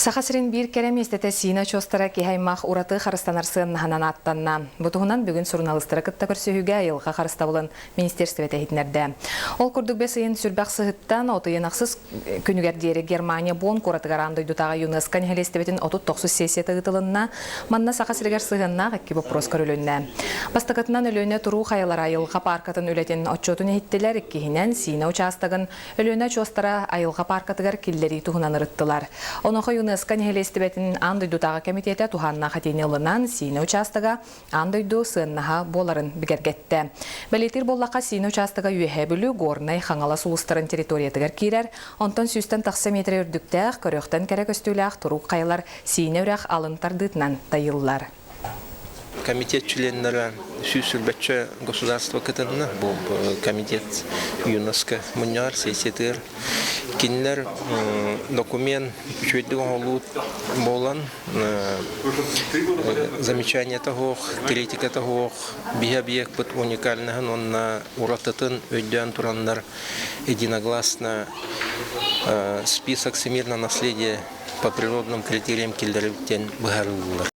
Сахасырын bir kerem istete sina çostara kihaymaq uratı xarıstanarsı nahanan attанна. Бұтығынан бүгін журналистері кытта көрсөйіге айылға xarıstavылын министерстве тәхетнерді. Ол күрдік бес үйін сүрбәқ сығыттан отыйынақсыз күнігердері Германия бон қоратығаран дойдутаға ЮНЕСКО нәхелестебетін 30-90 сессия тығытылынна, манна сахасыргер сығынна ғакки вопрос көрілінна. Бастықытынан өлөне тұру қайылар айылға паркатын өлетін отчетын еттілер, кейінен сина участығын өлөне чостара айылға паркатығар келлері тұғынан ұрыттылар. Онығы ЮНЕСКО нәхелестебетін андойдутаға комитеті туғанна қатенелынан сина участыға андойду сығыннаға боларын бігергетті. Бәлетер боллақа сина участыға үйе бүлі горнай қаңала сұлыстырын территориятығар кейрер, онтан сүйстен тақсы метр үрдіктәқ, көріқтен кәрі көстіләқ тұруқ қайлар сина үрәқ алынтардытынан тайыллар. Комитет членнері сүйсілбәтші государство кытынны, бұл комитет ЮНЕСКО мұнар, сесетер. Кинлер документ чөйді ғолуд болан, замечание того, критика того, бия-биек бұд уникальныгын, онна уратытын өйден тураннар единогласно список всемирного наследия по природным критериям келдеріліктен бұғарылылар.